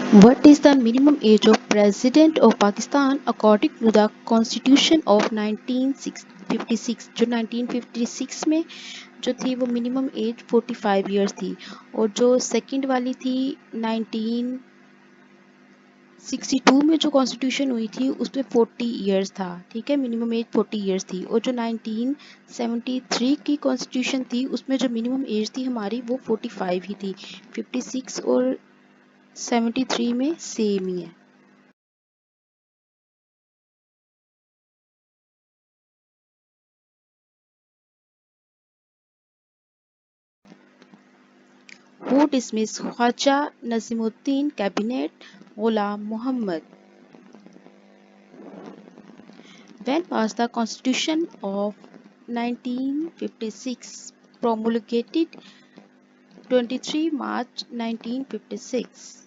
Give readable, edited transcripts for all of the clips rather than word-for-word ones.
What is the minimum age of President of Pakistan according to the Constitution of 1956? जो 1956 में जो थी वो मिनिमम एज 45 इयर्स थी, और जो सेकंड वाली थी 1962 में जो कॉन्स्टिट्यूशन हुई थी उसमें 40 इयर्स था। ठीक है, मिनिमम एज 40 इयर्स थी। और जो 1973 की कॉन्स्टिट्यूशन थी उसमें जो मिनिमम एज थी हमारी वो 45 ही थी। 56 और 73 में सेम ही है। Who dismissed Khwaja Nazimuddin Cabinet Ghulam Muhammad? When was the Constitution of 1956 promulgated? 23 March 1956.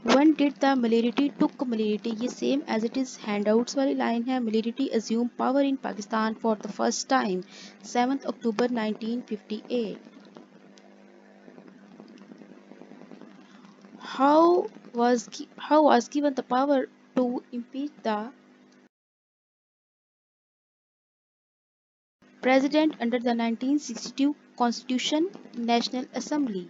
When did the minority took minority? ये same as it is handouts वाली line है। Minority assume power in Pakistan for the first time 7th October 1958. How was given the power to impeach the president under the 1962 Constitution? National Assembly.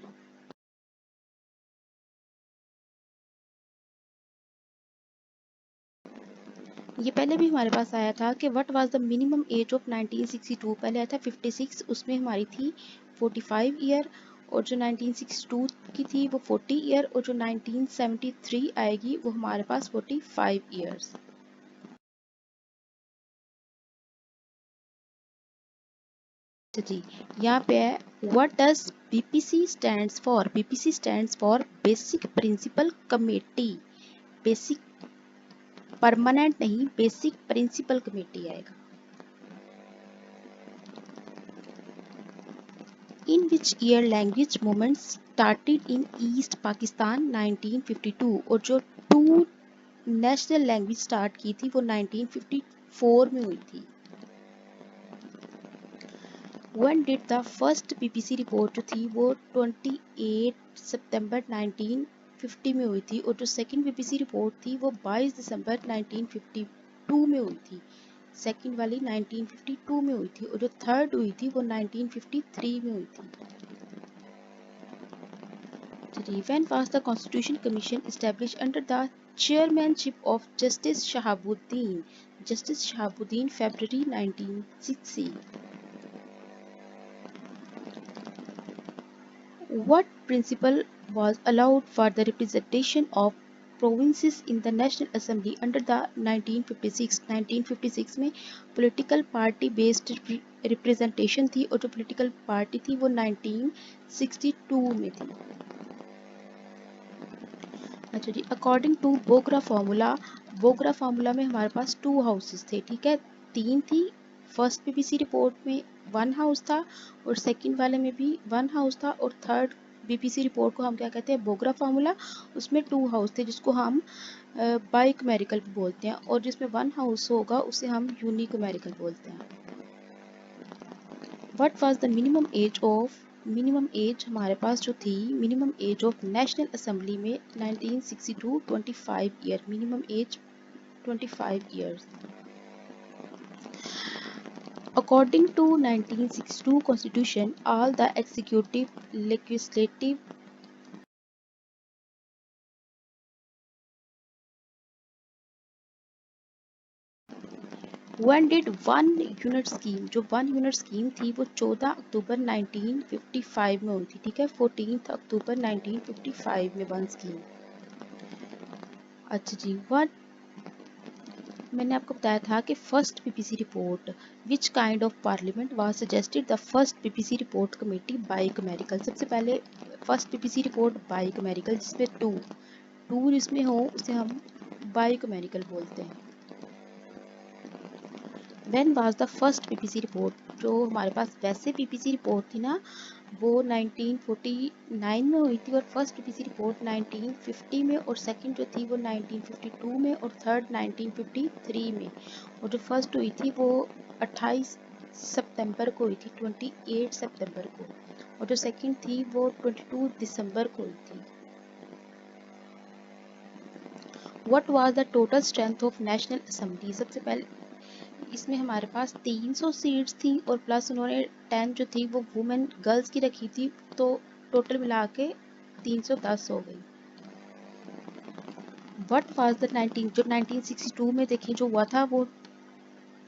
ये पहले भी हमारे पास आया था कि what was the minimum age of 1962। पहले आया था 56, उसमें हमारी थी 45 ईयर, और जो 1962 की थी वो 40 ईयर, और जो 1973 आएगी वो हमारे पास 45 ईयर्स। जी, यहाँ पे है what does BPC stands for? BPC stands for basic principle committee. Basic permanent नहीं, बेसिक प्रिंसिपल कमेटी आएगा। In which year language movement started in East Pakistan? 1952। और जो टू नेशनल लैंग्वेज स्टार्ट की थी वो 1954 में हुई थी। When did the first BBC report जो थी वो 28 सितंबर 1950 में हुई थी, और जो सेकंड BBC रिपोर्ट थी वो 22 दिसंबर 1952 में हुई थी। सेकंड वाली 1952 में हुई थी, और जो थर्ड हुई थी वो 1953 में हुई थी। When was the Constitution Commission established under the chairmanship of Justice Shahabuddin? Justice Shahabuddin, February 1960. What principle was allowed for the representation of provinces in the National Assembly under the 1956? 1956 में political party based representation थी, और जो political party थी वो 1962 में थी। अच्छा जी, according to Bogra formula में हमारे पास 2 हाउसेस थे। ठीक है, 3 थी। फर्स्ट बीबीसी रिपोर्ट में 1 हाउस था, और सेकंड वाले में भी 1 हाउस था, और थर्ड बीबीसी रिपोर्ट को हम क्या कहते हैं? बोगरा फार्मूला। उसमें 2 हाउस थे जिसको हम बाइकमेरिकल बोलते हैं, और जिसमें 1 हाउस होगा उसे हम यूनिकोमेरिकल बोलते हैं। What was the minimum age हमारे पास जो थी, minimum age of national assembly में 1962 25 year. Minimum age 25 years. According to 1962 Constitution, all the executive, legislative, when did one unit scheme, जो 1 यूनिट स्कीम थी वो 14 अक्टूबर 1955 में हुई थी। ठीक है, 14 अक्टूबर 1955 में 1 स्कीम। अच्छा जी, मैंने आपको बताया था कि first BPC report which kind of parliament was suggested the first BPC report committee bicameral. सबसे पहले फर्स्ट बीपीसी रिपोर्ट बाइकमेरिकल, जिसमें टू जिसमें हो उसे हम बाइकमेरिकल बोलते हैं। When was the first BPC report? जो हमारे पास वैसे बीपीसी रिपोर्ट थी ना वो 1949 में हुई थी, और फर्स्ट बीपीसी रिपोर्ट 1950 में, और सेकंड जो थी वो 1952 में, और थर्ड 1953 में, और जो फर्स्ट हुई थी वो 28 सितंबर को हुई थी, 28 सितंबर को, और जो सेकंड थी वो 22 दिसंबर को हुई थी। What was the total strength of national assembly? सबसे पहले इसमें हमारे पास 300 सीट्स थी और प्लस उन्होंने 10 जो थी वो वुमेन गर्ल्स की रखी थी, तो टोटल मिला के 310 हो गई। व्हाट वाज द 1962 में देखिए जो हुआ था वो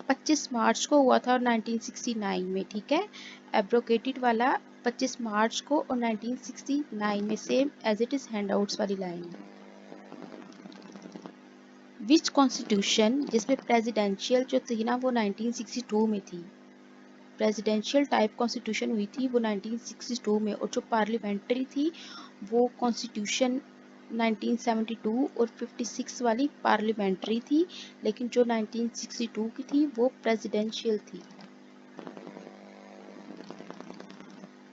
25 मार्च को हुआ था और 1969 में, ठीक है। एब्रोगेटेड वाला 25 मार्च को और 1969 में, same as it is handouts वाली लाइन। विच कॉन्स्टिट्यूशन, जिसमें प्रेसिडेंशियल जो थी ना वो 1962 में थी, प्रेसिडेंशियल टाइप कॉन्स्टिट्यूशन हुई थी वो 1962 में, और जो पार्लियामेंट्री थी वो कॉन्स्टिट्यूशन 1972 और 56 वाली पार्लियामेंट्री थी, लेकिन जो 1962 की थी वो प्रेसिडेंशियल थी।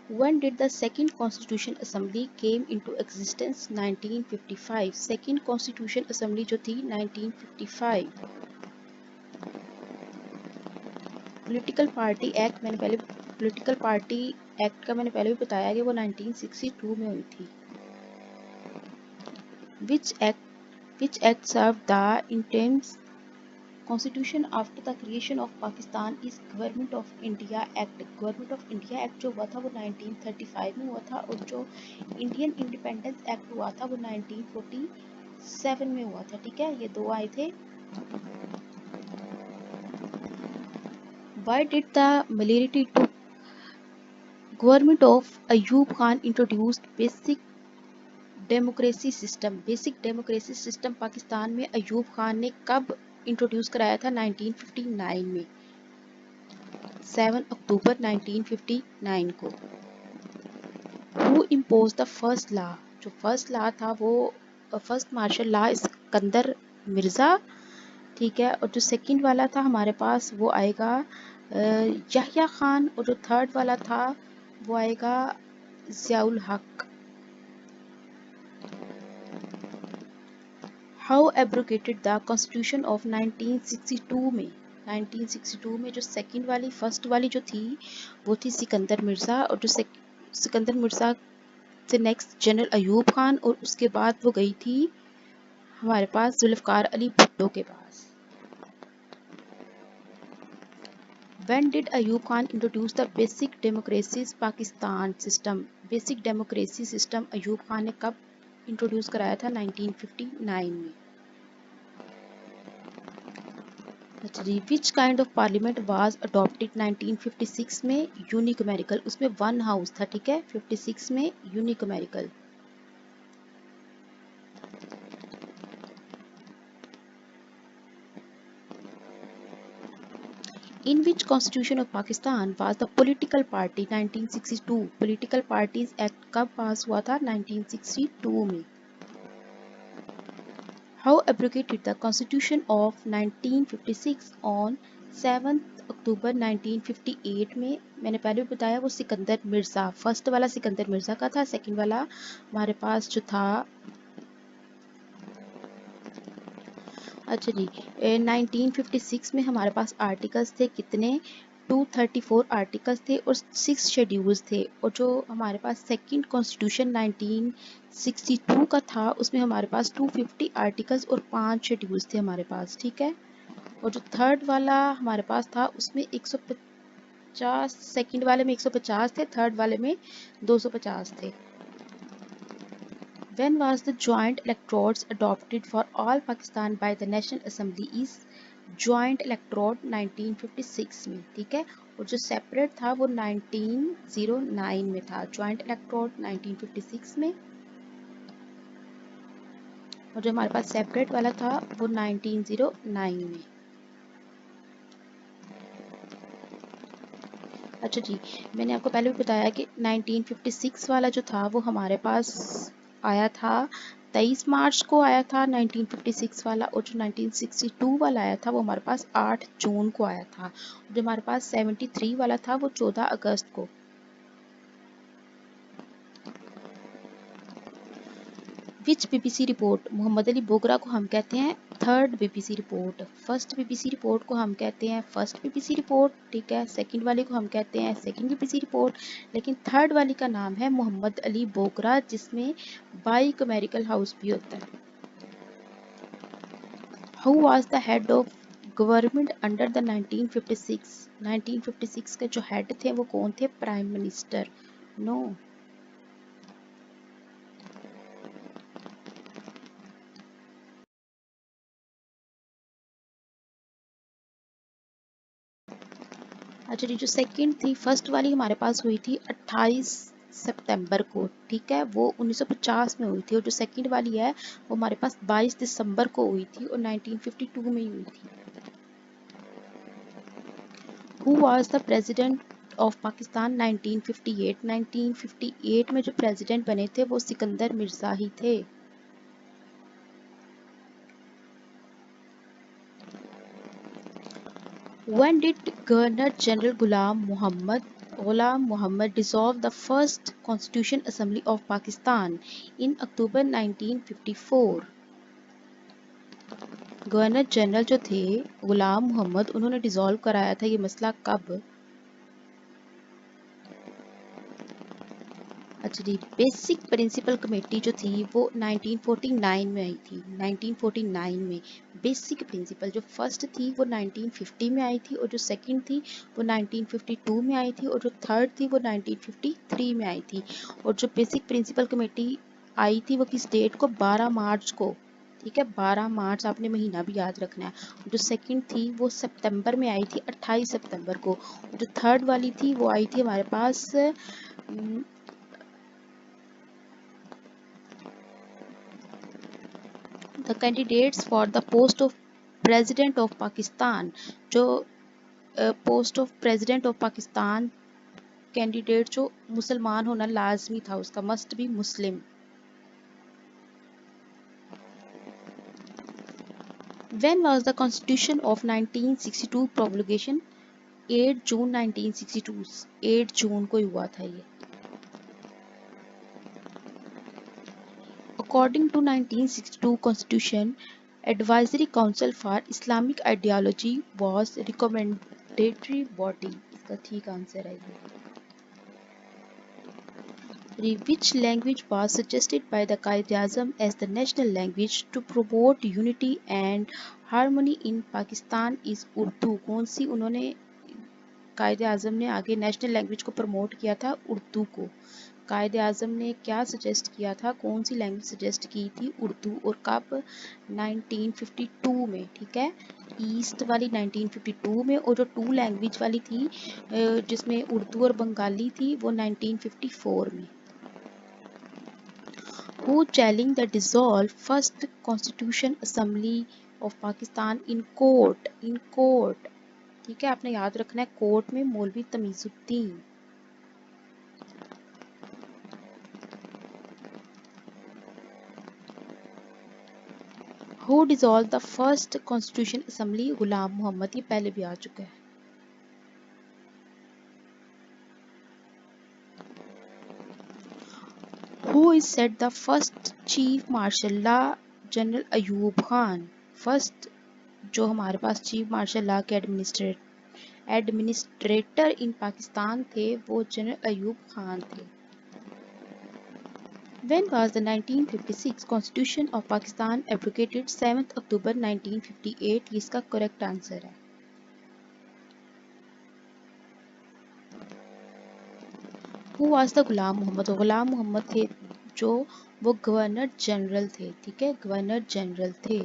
When did the second Constitution Assembly came into existence? 1955. Second Constitution Assembly जो थी 1955। पॉलिटिकल पार्टी एक्ट का मैंने पहले भी बताया कि वो 1962 में हुई थी। Which act served the interim Constitution after the creation of Pakistan is Government of India Act। Government of India Act जो हुआ था वो 1935 में हुआ था, और जो इंडियन इंडिपेंडेंस एक्ट हुआ था वो 1947 में हुआ था, ठीक है। ये दो आए थे। Why did the military to government of Ayub Khan introduced basic democracy system? Basic democracy system Pakistan में अयूब खान ने कब इंट्रोड्यूस कराया था? 1959 में, 7 अक्टूबर 1959 को। Who imposed the first law? जो फर्स्ट लॉ था वो first martial law Sikandar Mirza, ठीक है। और जो सेकंड वाला था हमारे पास वो आएगा यहिया खान, और जो थर्ड वाला था वो आएगा ज़ियाउल हक। How abrogated the constitution of 1962 में? 1962 में जो सेकंड वाली फर्स्ट वाली जो थी वो थी सिकंदर मिर्ज़ा, और जो सिकंदर मिर्ज़ा से नेक्स्ट जनरल अयूब खान, और उसके बाद वो गई थी हमारे पास जुल्फ़िकार अली भुट्टो के पास। When did Ayub Khan introduce the basic democracy Pakistan system? Basic democracy system Ayub Khan ने कब इंट्रोड्यूस कराया था? 1959 में। अच्छा जी, which kind of parliament was adopted 1956 में? यूनिकमेरिकल, उसमें वन हाउस था, ठीक है। 56 में यूनिकमेरिकल। In which constitution of Pakistan was the political party 1962? Political Parties Act कब पास हुआ था? 1962 में। How abrogated the Constitution of 1956 on 7 अक्टूबर 1958 में? मैंने पहले भी बताया वो सिकंदर मिर्ज़ा, फर्स्ट वाला सिकंदर मिर्ज़ा का था, सेकंड वाला हमारे पास जो था अच्छा जी 1956 में हमारे पास आर्टिकल्स थे कितने? 234 आर्टिकल्स थे और 6 शेड्यूल्स थे, और जो हमारे पास सेकंड कॉन्स्टिट्यूशन 1962 का था उसमें हमारे पास 250 आर्टिकल्स और 5 शेड्यूल्स थे हमारे पास, ठीक है। और जो थर्ड वाला हमारे पास था उसमें 150, सेकंड वाले में 150 थे, थर्ड वाले में 250 थे। When was the joint electorates adopted for all Pakistan by the National Assembly? is joint electorate 1956 में, ठीक है। और जो सेपरेट था वो 1909 में था, joint electorate 1956 में, और जो हमारे पास सेपरेट वाला था वो 1909 में। अच्छा जी, मैंने आपको पहले भी बताया कि 1956 वाला जो था वो हमारे पास आया था 23 मार्च को आया था 1956 वाला, और जो 1962 वाला आया था वो हमारे पास 8 जून को आया था। जो हमारे पास 73 वाला था वो 14 अगस्त को। विच बीबीसी रिपोर्ट, मोहम्मद अली बोगरा को हम कहते हैं third BPC report. First BPC report को हम कहते हैं फर्स्ट बीपीसी रिपोर्ट, ठीक है। सेकंड वाले को हम कहते हैं सेकंड बीपीसी रिपोर्ट, लेकिन थर्ड वाली का नाम है मोहम्मद अली बोगरा, जिसमें बाइकमेरिकल हाउस भी होता है। Who was the head of government under the 1956? 1956 के जो हेड थे वो कौन थे? Prime minister. नो। अच्छा जी, जो सेकंड थी, फर्स्ट वाली हमारे पास हुई थी 28 सितंबर को, ठीक है, वो 1950 में हुई थी। और जो सेकंड वाली है वो हमारे पास 22 दिसंबर को हुई थी और 1952 में ही हुई थी। Who was the president of Pakistan 1958? 1958 में जो प्रेसिडेंट बने थे वो सिकंदर मिर्जा ही थे। When did Governor General Ghulam Muhammad dissolve the first Constitution Assembly of Pakistan? In October 1954। Governor general जो थे गुलाम मोहम्मद, उन्होंने डिसॉल्व कराया था ये मसला कब? अच्छा जी, बेसिक प्रिंसिपल कमेटी जो थी वो 1949 में आई थी। 1949 में बेसिक प्रिंसिपल जो फर्स्ट थी वो 1950 में आई थी, और जो सेकंड थी वो 1952 में आई थी, और जो थर्ड थी वो 1953 में आई थी। और जो बेसिक प्रिंसिपल कमेटी आई थी वो किस डेट को? 12 मार्च को, ठीक है। 12 मार्च, आपने महीना भी याद रखना है। जो सेकंड थी वो सितंबर में आई थी, 28 सितंबर को। जो थर्ड वाली थी वो आई थी हमारे पास the candidates for the post of president of Pakistan. जो post of president of Pakistan candidate जो मुसलमान होना लाजमी था, उसका must be Muslim. When was the constitution of 1962 promulgation? 8 जून 1962, 8 जून को हुआ था ये। According to 1962 Constitution, Advisory Council for Islamic Ideology was recommendatory body। इसका ठीक आंसर है ये। Which language was suggested by the Quaid-e-Azam as the national language to promote unity and harmony in Pakistan is Urdu? कौन सी उन्होंने कायदे आजम ने आगे national language को प्रमोट किया था? उर्दू को। कायदे आजम ने क्या सजेस्ट किया था, कौन सी लैंग्वेज सजेस्ट की थी? उर्दू। और कब? 1952 में, ठीक है। ईस्ट वाली 1952 में, और जो टू लैंग्वेज वाली थी जिसमें उर्दू और बंगाली थी वो 1954 में। Who challenged the dissolved first Constitution Assembly of Pakistan in court? In court, ठीक है, आपने याद रखना है कोर्ट में मौलवी Tamizuddin. Who dissolved the first Constitution Assembly? गुलाम मोहम्मद, ये पहले भी आ चुका है। Who is said the first Chief Martial Law? General Ayub Khan. First जो हमारे पास चीफ मार्शल लॉ के एडमिनिस्ट्रेटर इन पाकिस्तान थे वो जनरल अयूब खान थे। When was the 1956 Constitution of Pakistan abrogated? 7 अक्टूबर 1958, इसका करेक्ट आंसर है। Who was the गुलाम मोहम्मद? गुलाम मोहम्मद थे जो वो गवर्नर जनरल थे, ठीक है, गवर्नर जनरल थे।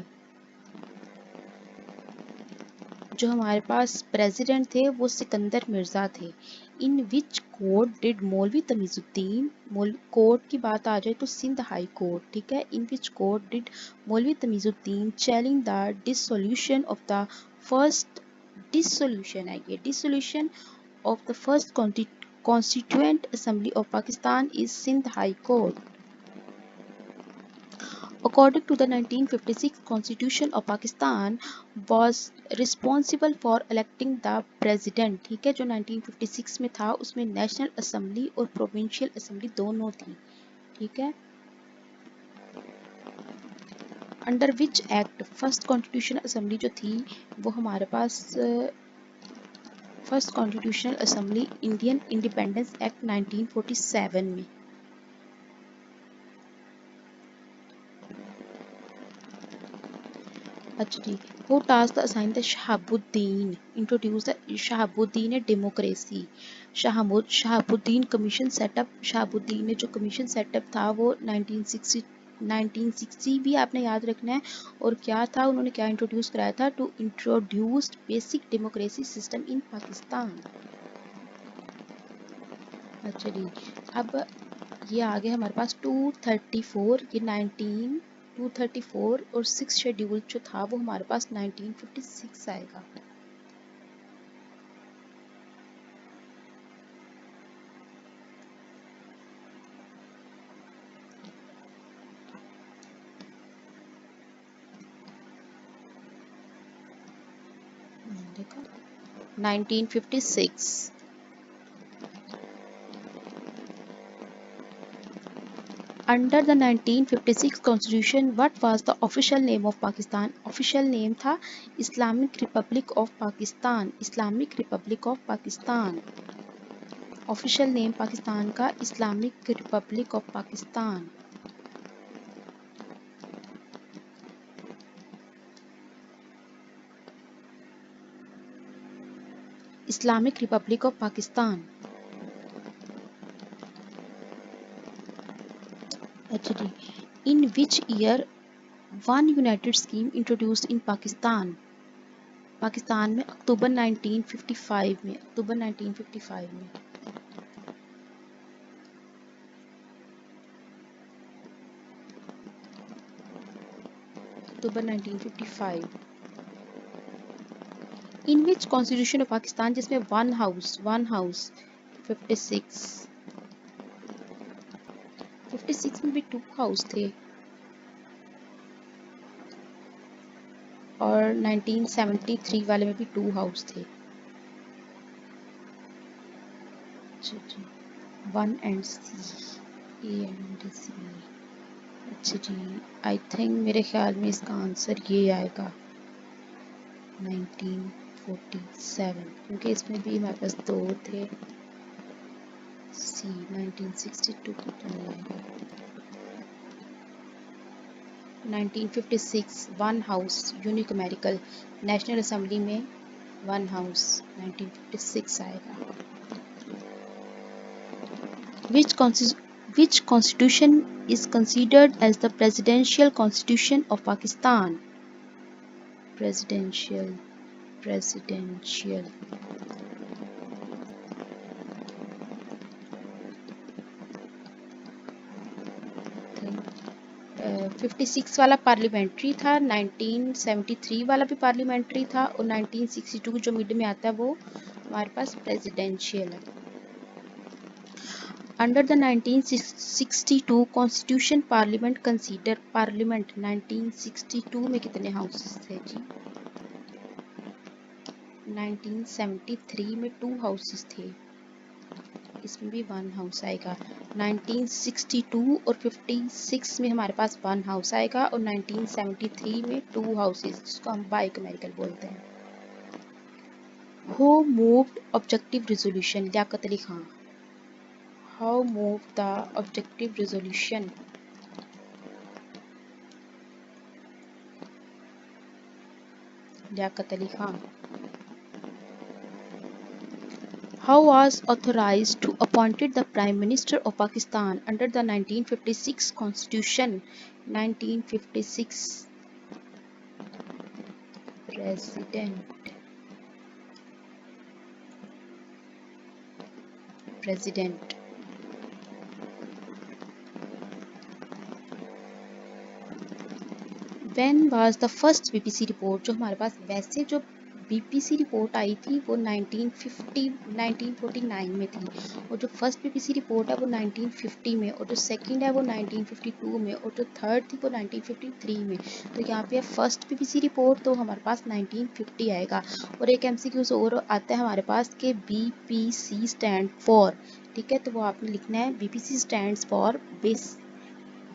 जो हमारे पास प्रेसिडेंट थे वो सिकंदर मिर्जा थे। इन विच court did Maulvi Tamizuddin, court की बात आ जाए तो सिंध हाई कोर्ट, ठीक है। इन विच court did Maulvi Tamizuddin challenge the dissolution of the first, dissolution है ये, dissolution of the first constituent assembly of Pakistan is Sindh high court. According to the 1956 Constitution of Pakistan was responsible for electing the president, ठीक है। जो 1956 में था उसमें national assembly और provincial assembly दोनों थी, ठीक है। Under which act first constitutional assembly जो थी वो हमारे पास first constitutional assembly Indian independence act 1947 में। अच्छा जी, who tasked the assigned the Shahabuddin introduced the Shahabuddin democracy. Shahabuddin commission setup, Shahabuddin ने जो कमीशन सेटअप था वो 1960 भी आपने याद रखना है। और क्या था, उन्होंने क्या इंट्रोड्यूस कराया था, to introduce basic democracy system in Pakistan. अच्छा जी, अब ये आ गया हमारे पास 234, ये 234 और 6 शेड्यूल जो था वो हमारे पास 1956 आएगा। देखो 1956। Under the 1956 Constitution, what was the official name of Pakistan? Official name था Islamic Republic of Pakistan। Islamic Republic of Pakistan। Official name Pakistan का Islamic Republic of Pakistan। Islamic Republic of Pakistan। अच्छा जी, in which year one united scheme introduced in Pakistan? Pakistan में अक्टूबर 1955 में, अक्टूबर 1955 में। अक्टूबर 1955। In which constitution of Pakistan, जिसमें one house 56 में भी 2 house थे और 1973 वाले में भी 2 हाउस थे। अच्छा जी, 1 एंड सी, ए एंड सी। अच्छा जी, आई थिंक मेरे ख्याल में इसका आंसर ये आएगा 1947, क्योंकि इसमें भी हमारे पास 2 थे। सी 1962 को तो नहीं आएगा। 1956 वन हाउस यूनिकमेरिकल, नेशनल असेंबली में वन हाउस 1956 आएगा। Which constitution is considered as the presidential constitution of Pakistan? Presidential 56 वाला पार्लियामेंट्री था, 1973 वाला भी पार्लियामेंट्री था और 1962 जो मिड में आता है वो हमारे पास प्रेसिडेंशियल है। Under the 1962 constitution parliament consider, parliament 1962 में कितने हाउसेस थे जी? 1973 में 2 हाउसेस थे, इसमें भी 1 हाउस आएगा। 1962 और 56 में हमारे पास 1 हाउस आएगा और 1973 में 2 हाउसेस, जिसको हम बाइकमेरिकल बोलते हैं। Who moved objective resolution? Liaquat Ali Khan. How moved the objective resolution? Liaquat Ali Khan. How was authorized to appointed the Prime Minister of Pakistan under the 1956 Constitution? 1956 President। When was the first BBC report? जो हमारे पास वैसे जो BBC रिपोर्ट आई थी वो 1949 में थी, और जो फर्स्ट BBC रिपोर्ट है वो 1950 में, और जो सेकंड है वो 1952 में, और जो थर्ड थी वो 1953 में। तो यहाँ पे फर्स्ट BBC रिपोर्ट तो हमारे पास 1950 आएगा। और एक MCQ और आता है हमारे पास के BPC स्टैंड फॉर, ठीक है, तो वो आपने लिखना है BPC stands for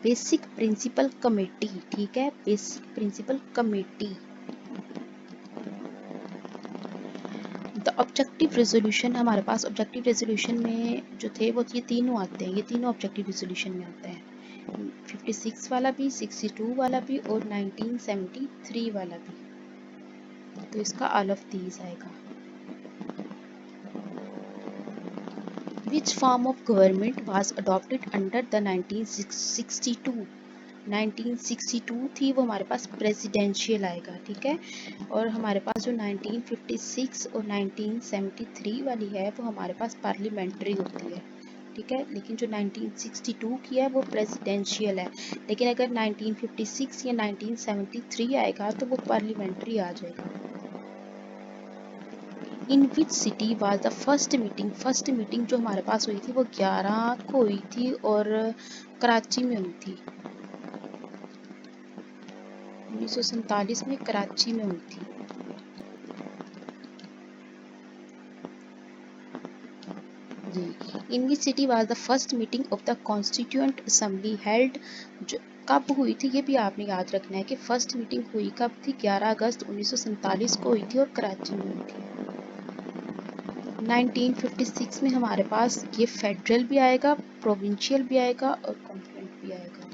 basic principle committee, ठीक है, basic principle committee. The objective resolution, हमारे पास ऑब्जेक्टिव रेजोल्यूशन में जो थे वो ये तीनों आते हैं, ये तीनों ऑब्जेक्टिव रेजोल्यूशन में आते हैं, 56 वाला भी, 62 वाला भी और 1973 वाला भी। तो इसका ऑल ऑफ दीज आएगा। Which form of government was adopted under the 1962? 1962 थी वो हमारे पास प्रेसिडेंशियल आएगा, ठीक है। और हमारे पास जो 1956 और 1973 वाली है वो हमारे पास पार्लियामेंट्री होती है, ठीक है। लेकिन जो 1962 की है वो प्रेसिडेंशियल है। लेकिन अगर 1956 या 1973 आएगा तो वो पार्लियामेंट्री आ जाएगा। In which city was the first meeting, first meeting जो हमारे पास हुई थी वो 11 को हुई थी और कराची में हुई थी, 1947 में कराची में हुई थी। जी, in which city was the first meeting of the constituent assembly held, जो कब हुई थी ये भी आपने याद रखना है कि फर्स्ट मीटिंग हुई कब थी, 11 अगस्त 1947 को हुई थी और कराची में हुई थी। 1956 में हमारे पास ये फेडरल भी आएगा, प्रोविंशियल भी आएगा और कॉन्फ्रेंट भी आएगा।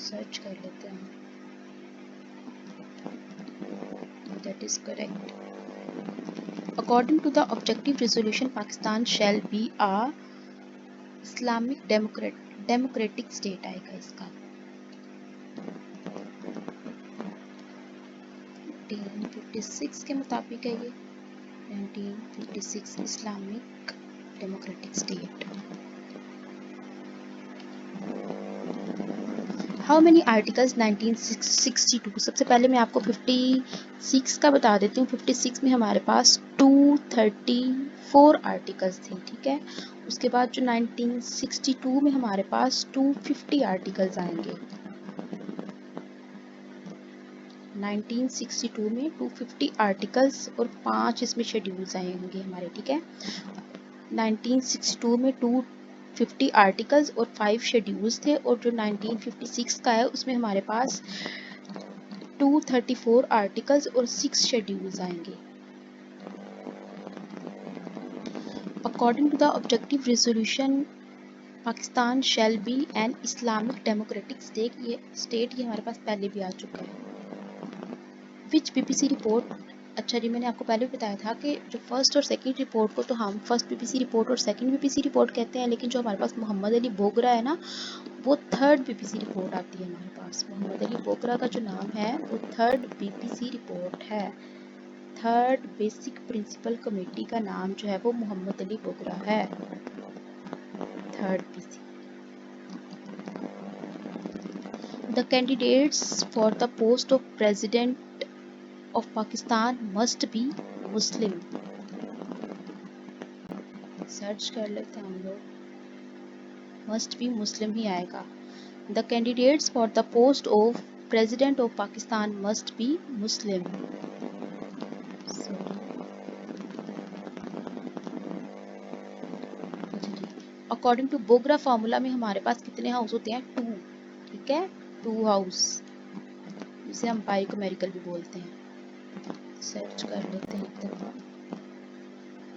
सर्च कर लेते हैं, that is correct. According to the objective resolution, Pakistan shall be a Islamic democratic state आएगा इसका। 1956 के मुताबिक है ये, 1956 Islamic democratic state. How many articles 1962, सबसे पहले मैं आपको 56 का बता देती हूँ। 56 में हमारे पास 234 आर्टिकल्स थे, ठीक है। उसके बाद जो 1962 में हमारे पास 250 आर्टिकल्स आएंगे। 1962 में 250 आर्टिकल्स और 5 इसमें शेड्यूल्स आएंगे हमारे, ठीक है। 1962 में 250 आर्टिकल्स और 5 शेड्यूल्स थे, और जो 1956 का है उसमें हमारे पास 234 आर्टिकल्स और 6 शेड्यूल्स आएंगे। According to the objective resolution, Pakistan shall be an Islamic democratic state, ये हमारे पास पहले भी आ चुका है। विच बीबीसी रिपोर्ट, अच्छा जी, मैंने आपको पहले भी बताया था कि जो फर्स्ट और सेकंड रिपोर्ट को तो हम फर्स्ट बीबीसी रिपोर्ट और सेकंड बीबीसी रिपोर्ट कहते हैं, लेकिन जो हमारे पास मोहम्मद अली बोगरा है ना, वो थर्ड बीबीसी रिपोर्ट आती है हमारे पास। मोहम्मद अली बोगरा का जो नाम है वो थर्ड बीबीसी रिपोर्ट है। थर्ड बेसिक प्रिंसिपल कमेटी का नाम जो है वो मोहम्मद अली बोगरा है, third BC. The candidates for the post of president of Pakistan must be Muslim, search कर लेते हैं हम लोग, must be Muslim ही आएगा। The candidates for the post of President of Pakistan must be Muslim। According to Bogra formula में हमारे पास कितने house होते हैं, 2, ठीक है, 2 हाउस, जिसे हम बाइकोमेरिकल भी बोलते हैं। सर्च कर लेते हैं एक दफा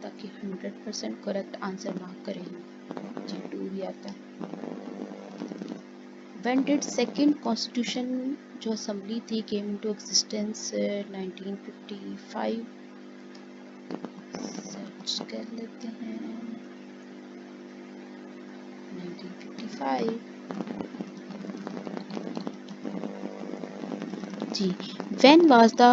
ताकि 100% करेक्ट आंसर मार्क करें। जी 2 भी आता है। When did second constitution जो असेंबली थी came into existence, 1955। सर्च कर लेते हैं 1955। जी, when was the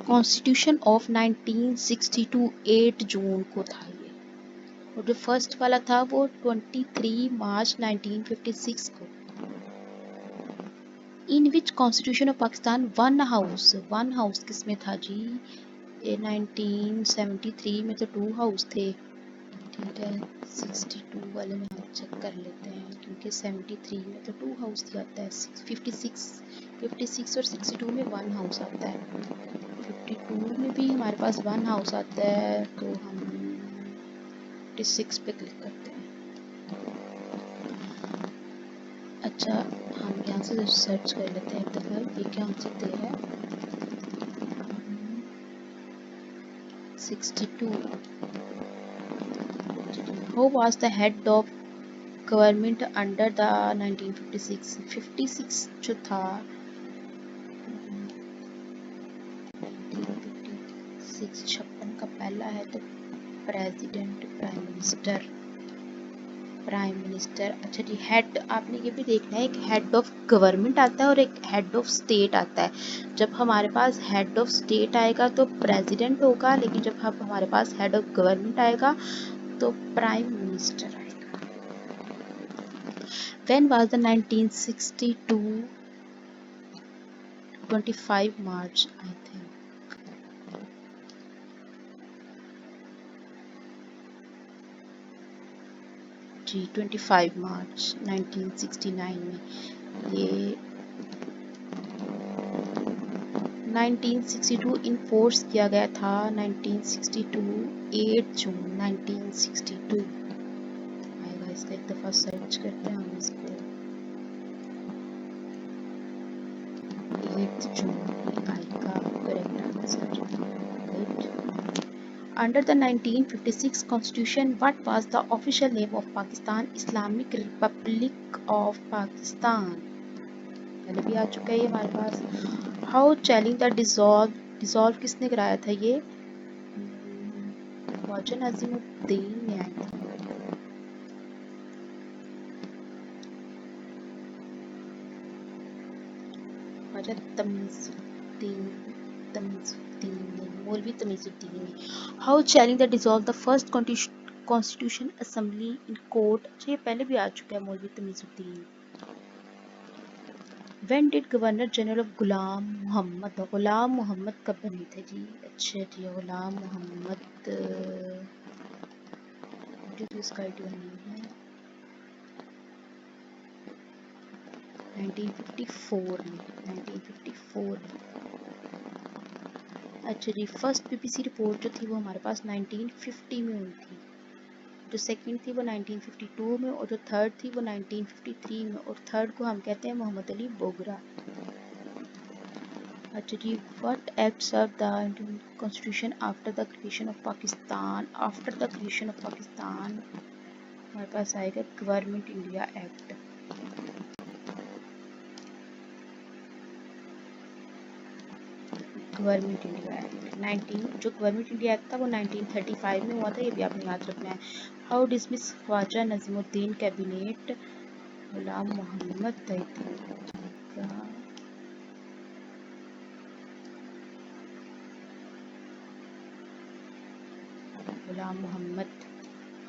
constitution of 1962, 8 जून को था ये, और जो फर्स्ट वाला था वो 23 मार्च 1956 को। In which constitution of Pakistan one house किस में था जी, 1973 में तो 2 हाउस थे, ठीक है। 62 वाले में हम चेक कर लेते हैं, क्योंकि 73 में तो 2 हाउस ही आता है, 56 और 62 में 1 हाउस आता है। 52 में भी हमारे पास 1 हाउस आता है, तो हम 56 पे क्लिक करते हैं। अच्छा, हम यहाँ से सर्च कर लेते हैं एक दफ़ा, ये क्या हो सकते हैं। 62। Who was the head of government under the 1956? 56 जो था 1956 का पहला है तो प्रेसिडेंट, प्राइम मिनिस्टर। अच्छा जी, हेड आपने ये भी देखना है, एक हेड ऑफ गवर्नमेंट आता है और एक हेड ऑफ स्टेट आता है। जब हमारे पास हेड ऑफ स्टेट आएगा तो प्रेसिडेंट होगा, लेकिन जब हमारे पास हेड ऑफ गवर्नमेंट आएगा तो प्राइम मिनिस्टर आएगा। When was the 1962 25 March, I think. जी 25 मार्च 1969 में। ये 1962 इन्फोर्स किया गया था। 1962 8 जून 1962 आएगा। इसका एक दफ़ा सर्च करते हैं हम इसको। 8 जून आएगा correct answer. Under the 1956 Constitution, what was the official name of Pakistan? Islamic Republic of Pakistan. पहले भी आ चुका है ये हमारे पास। How challenge the dissolve किसने कराया था ये? ख्वाजा नाज़िमुद्दीन ने आया था। ख्वाजा मौलवी तमीज़ुद्दीन ने। How challenge the dissolve the first Constitution Assembly in court? अच्छा ये पहले भी आ चुका है मौलवी Tamizuddin. When did Governor General of गुलाम मोहम्मद कब बने थे जी? अच्छा जी, गुलाम मोहम्मद मुझे तो इसका आइडिया नहीं है। 1954 में। अच्छा जी, फर्स्ट बीबीसी रिपोर्ट जो थी वो हमारे पास 1950 में हुई थी। जो सेकंड थी वो 1952 में और जो थर्ड थी वो 1953 में, और थर्ड को हम कहते हैं मोहम्मद अली बोगरा। अच्छा जी, what act serve the Indian constitution after the creation of Pakistan? After the creation of Pakistan हमारे पास आएगा government India act. Government India act 19 जो गवर्नमेंट इंडिया एक्ट था वो 1935 में हुआ था, ये भी आपने याद रखना है। How dismiss Khwaja Nazimuddin cabinet? Ghulam Mohammad Ghulam Mohammad.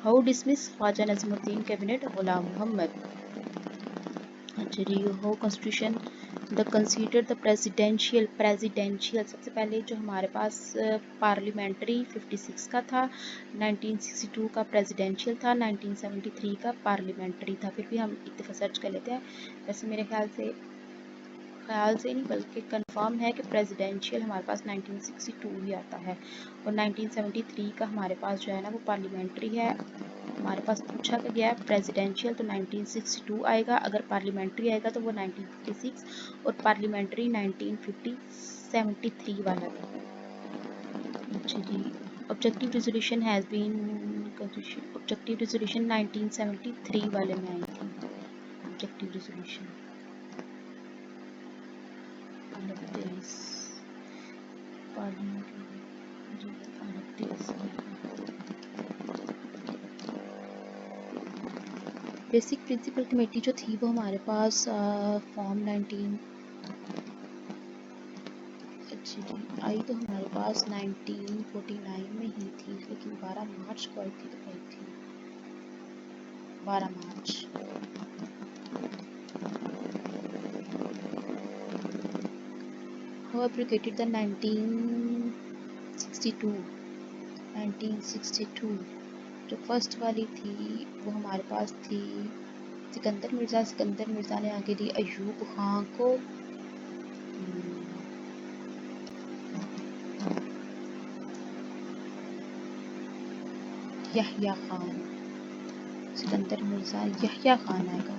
How dismiss Khwaja Nazimuddin cabinet? Ghulam Mohammad. अच्छा जी, who constitution the consider the presidential सबसे पहले जो हमारे पास पार्लियामेंट्री 56 का था, 1962 का प्रेसिडेंशियल था, 1973 का पार्लियामेंट्री था। फिर भी हम एक दफ़ा सर्च कर लेते हैं। वैसे मेरे ख्याल से नहीं बल्कि कंफर्म है कि प्रेसिडेंशियल हमारे पास 1962 ही आता है, और 1973 का हमारे पास जो है ना वो पार्लियामेंट्री है। हमारे पास पूछा गया है प्रेसिडेंशियल तो 1962 आएगा, अगर पार्लियामेंट्री आएगा तो वो 1956, और पार्लियामेंट्री 1973 वाला था। अच्छा जी, objective resolution has been objective resolution 1973 वाले में आई थी। Objective resolution basic principle committee जो थी वो हमारे पास फॉर्म 19 अच्छी जी आई तो हमारे पास 1949 में ही थी, लेकिन 12 मार्च को आई थी, तो आई थी 12 मार्च। Who abrogated the 1962 जो फर्स्ट वाली थी वो हमारे पास थी सिकंदर मिर्ज़ा ने आगे दी अयूब खां को। यहया खान सिकंदर मिर्जा, यहया खान आएगा।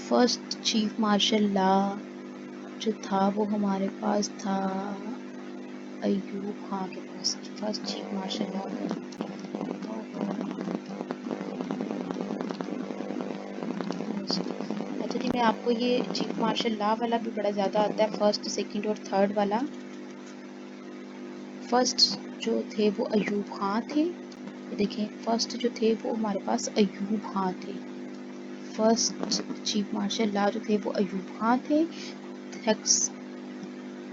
फर्स्ट चीफ मार्शल लॉ जो था वो हमारे पास था अयूब खान के पास। फर्स्ट चीफ मार्शल लॉ अच्छा जी, मैं आपको ये चीफ मार्शल लॉ वाला भी बड़ा ज़्यादा आता है, फर्स्ट सेकंड और थर्ड वाला। फर्स्ट जो थे वो अयूब खान थे, देखें फर्स्ट जो थे वो हमारे पास अयूब खान थे। फर्स्ट चीफ मार्शल लॉ जो थे वो अयूब खान थे।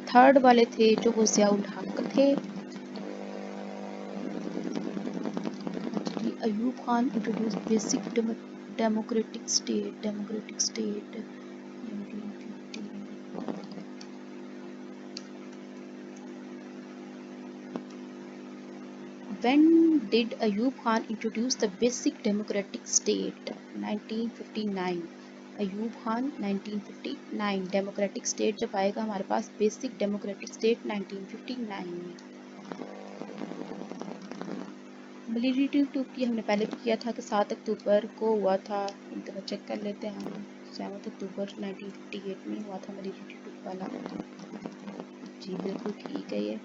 थर्ड वाले थे जो वो ज़ियाउल हक थे। Ayub Khan introduce basic democratic state 1950। When did Ayub Khan introduce the basic democratic state? 1959। Ayub Khan 1959। Democratic state जब आएगा हमारे पास बेसिक डेमोक्रेटिक स्टेट 1959 में। वैलिडिटी टू की हमने पहले भी किया था कि 7 अक्टूबर को हुआ था, इनका चेक कर लेते हैं हम। 7 अक्टूबर 1958 में हुआ था वैलिडिटी टू वाला। जी बिल्कुल ठीक है ये।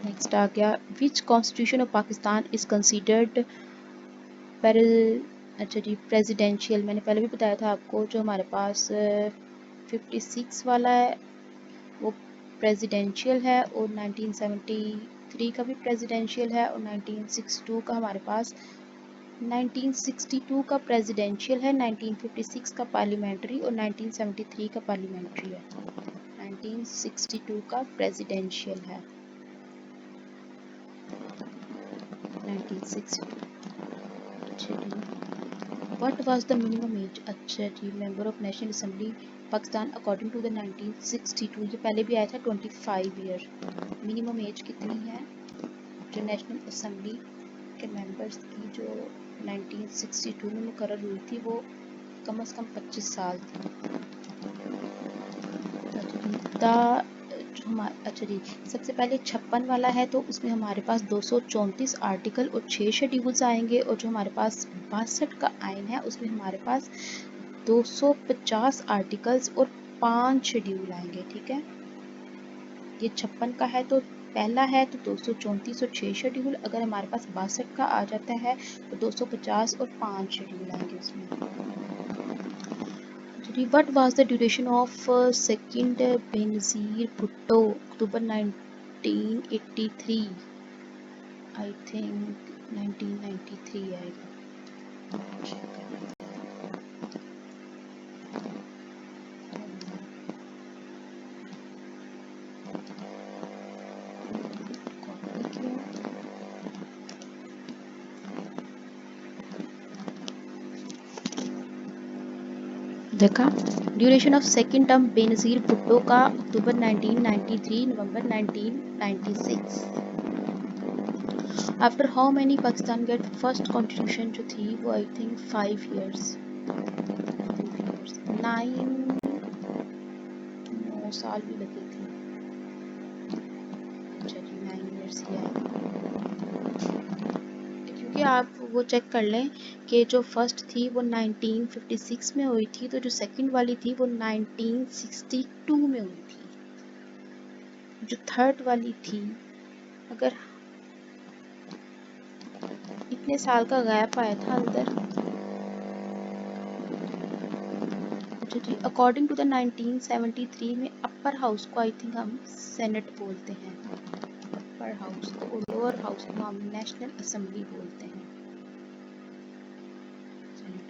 नेक्स्ट आ गया, which constitution of Pakistan is considered अच्छा जी प्रेसिडेंशियल। मैंने पहले भी बताया था आपको, जो हमारे पास 56 वाला है वो प्रेसिडेंशियल है, और 1973 का भी प्रेसिडेंशियल है, और 1962 का हमारे पास 1962 का प्रेसिडेंशियल है, 1956 का पार्लियामेंट्री और 1973 का पार्लियामेंट्री है। 1962 का प्रेसिडेंशियल है। 1962। What was the minimum age? अच्छा जी, member of national assembly Pakistan according to the 1962, ये पहले भी आया था 25 ईयर। मिनिमम एज कितनी है जो नेशनल असेंबली के मेंबर्स की जो 1962 में मुकर्रर हुई थी वो कम से कम 25 साल थी। अच्छा जी, सबसे पहले 56 वाला है तो उसमें हमारे पास 234 आर्टिकल और 6 शेड्यूल्स आएंगे, और जो हमारे पास 62 का आइन है उसमें हमारे पास 250 आर्टिकल्स और 5 शेड्यूल आएंगे। ठीक है, ये 56 का है तो पहला है तो 234 और 6 शेड्यूल। अगर हमारे पास 62 का आ जाता है तो 250 और 5 शेड्यूल आएंगे उसमें। What was the duration of second Benazir Bhutto? October 1983। I think 1993 आएगा। देखा, duration of second term Benazir Bhutto का अक्टूबर 1993 नवंबर 1996। After how many Pakistan get first constitution जो थी वो आई थिंक 5 ईयर्स 9 साल भी लगे थे। अच्छा जी 9 ईयर्स ही आए, क्योंकि आप वो चेक कर लें कि जो फर्स्ट थी वो 1956 में हुई थी, तो जो सेकंड वाली थी वो 1962 में हुई थी। जो थर्ड वाली थी, अगर इतने साल का गैप आया था अंदर। अच्छा जी, अकॉर्डिंग टू द 1973 में अपर हाउस को आई थिंक हम सेनेट बोलते हैं, अपर हाउस को, और लोअर हाउस को हम नेशनल असेंबली बोलते हैं।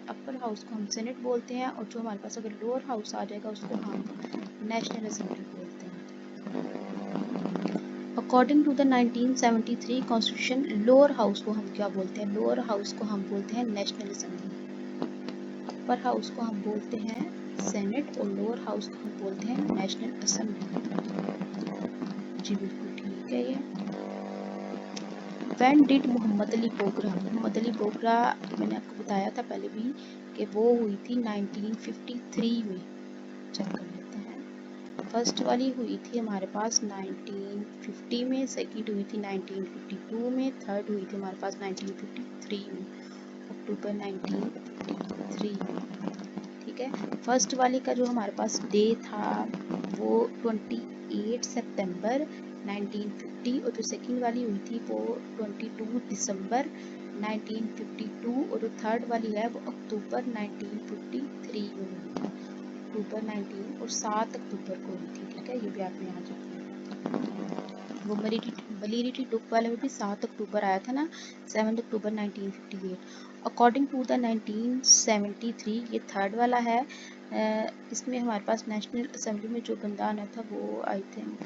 अपर हाउस को हम सेनेट बोलते हैं, और जो हमारे पास अगर लोअर हाउस आ जाएगा उसको हम नेशनल असेंबली बोलते हैं। According to the 1973 constitution, lower house को हम क्या बोलते हैं? लोअर हाउस को हम बोलते हैं नेशनल असेंबली, अपर हाउस को हम बोलते हैं सेनेट, और लोअर हाउस को हम बोलते हैं नेशनल असेंबली। जी बिल्कुल ठीक है ये। When did मोहम्मद अली बोगरा, मोहम्मद अली बोगरा मैंने आपको बताया था पहले भी कि वो हुई थी 1953 में। चेक कर लेते हैं फर्स्ट वाली हुई थी हमारे पास 1950 में, सेकंड हुई थी 1952 में, थर्ड हुई थी हमारे पास 1953 में, अक्टूबर 1953 में। ठीक है, फर्स्ट वाली का जो हमारे पास डे था वो 28 सितंबर 1950 और जो सेकंड वाली हुई थी वो 22 दिसंबर 1952 और जो थर्ड वाली है वो अक्टूबर 1953 में हुई थी, अक्टूबर 19 और 7 अक्टूबर को हुई थी। ठीक है, ये भी आपने याद रखना। वो वैलिडिटी टुक वाले में भी 7 अक्टूबर आया था ना, 7 अक्टूबर 1958। अकॉर्डिंग टू द 1973, ये थर्ड वाला है। इसमें हमारे पास नेशनल असेंबली में जो बंदा आना था वो आई थिंक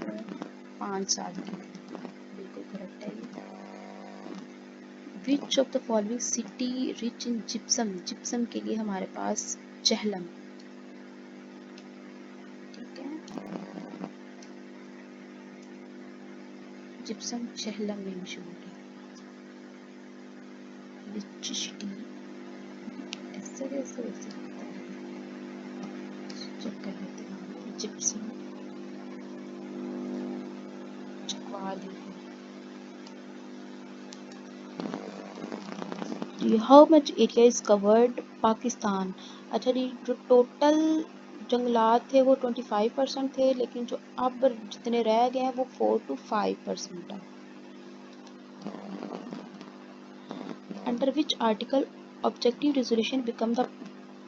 5 साल की, बिल्कुल करेक्ट है ये। Which of the following city rich in gypsum, gypsum के लिए हमारे पास चहलम। ठीक है, जिप्सम चहलम में मशहूर है। रिच सिटी ऐसे कैसे हो सकता है, चेक कर लेते हैं। जिप्सम चकवाली। How much area is covered Pakistan. अच्छा जी, जो टोटल जंगलात थे वो 25% थे, लेकिन जो अब जितने रह गए हैं वो 4 to 5% है। Under which article objective resolution become the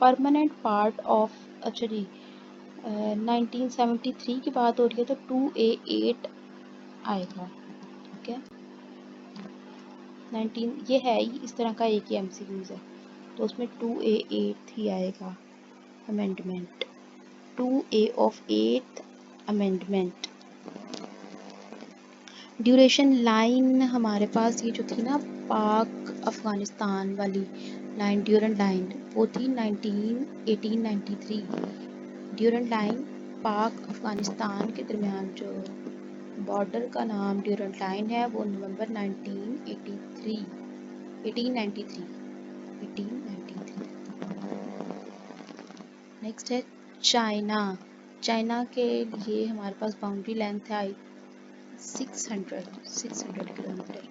permanent part of, अच्छा जी 1973 की बात हो रही है तो 2A8 आएगा। ठीक है, 19 ये है ही इस तरह का एक ही MCQs है तो उसमें 2A8 ही आएगा amendment, 2A of 8th amendment. Duration line हमारे पास ये जो थी ना पाक अफगानिस्तान वाली लाइन, ड्यूरेंट लाइन वो थी 1893। ड्यूरेंट लाइन पाक अफगानिस्तान के दरमियान जो बॉर्डर का नाम ड्यूरेंट लाइन है वो नवंबर 1893। नेक्स्ट है चाइना। चाइना के लिए हमारे पास बाउंड्री लेंथ है 600 किलोमीटर।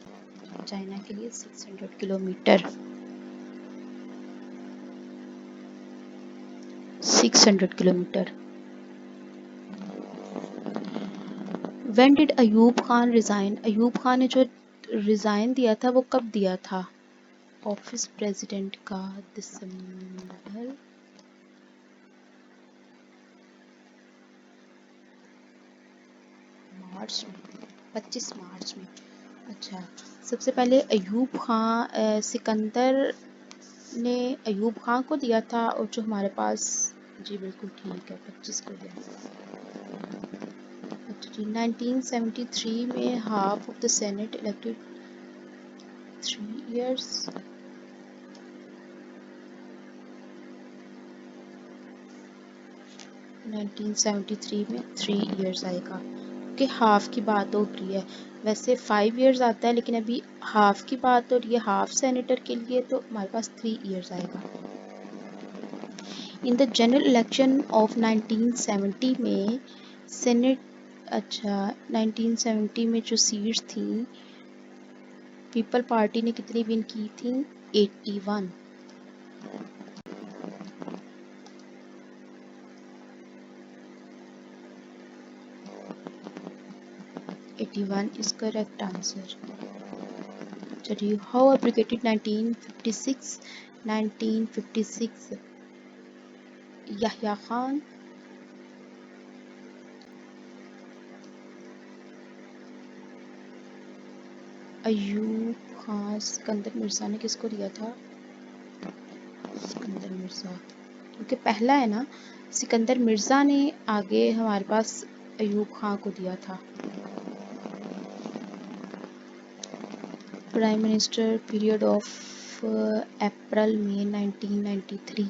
चाइना के लिए 600 kilometre, 600 kilometre. When did Ayub Khan resign, Ayub Khan ने जो रिजाइन दिया था वो कब दिया था ऑफिस प्रेसिडेंट का? दिसंबर, मार्च में, 25 मार्च में। अच्छा, सबसे पहले अयूब खान सिकंदर ने अयूब खान को दिया था और जो हमारे पास, जी बिल्कुल ठीक है, 25 को दिया। अच्छा जी, 1973 में half of the senate elected 3 years। 1973 में 3 years आएगा कि हाफ की बात हो रही है, वैसे 5 years आता है लेकिन अभी हाफ की बात हो रही है हाफ सेनेटर के लिए, तो हमारे पास 3 years आएगा। In the general election of 1970 में सेनेट, अच्छा 1970 में जो सीट्स थी पीपल पार्टी ने कितनी विन की थी? 81। 81 is correct answer। चलिए, हाउ एब्रिकेटेड 1956, 1956 याह्या खान। अयूब खान, सिकंदर मिर्जा ने किसको दिया था? सिकंदर मिर्जा, क्योंकि पहला है ना, सिकंदर मिर्जा ने आगे हमारे पास अयूब खान को दिया था। Prime minister period of April में 1993।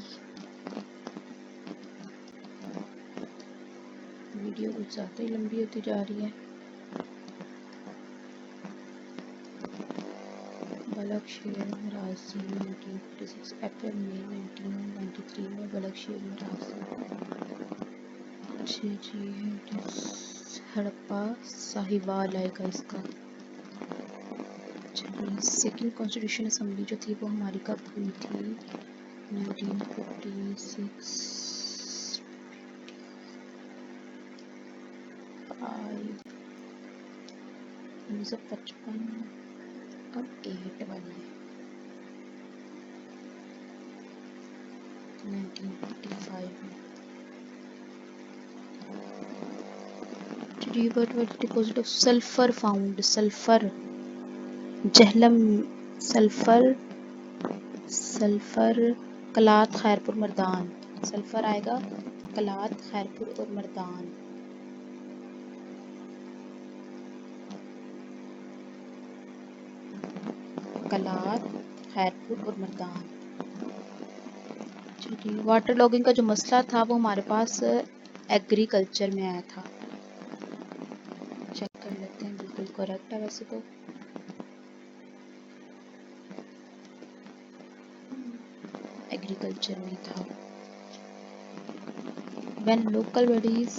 वीडियो कुछ ज़्यादा ही लंबी होती जा रही है। बलकशेर मराजी 1956 अप्रैल में 1993 में बलकशेर मराजी। जी हड़प्पा साहिवाल आएगा इसका। चलिए सेकेंड कॉन्स्टिट्यूशन असेंबली जो थी वो हमारी कब हुई थी? 1956 1955 और 8 वाली है 1955 में। Deposit of sulphur found, sulphur Jhelum, sulphur Kalat Khairpur Mardan, sulphur आएगा कलात खैरपुर और मर्दान। कलात खैरपुर और मर्दान। चलिए वाटर लॉगिंग का जो मसला था वो हमारे पास एग्रीकल्चर में आया था। चेक कर लेते हैं, बिल्कुल करेक्ट है वैसे तो। एग्रीकल्चर में था। When local bodies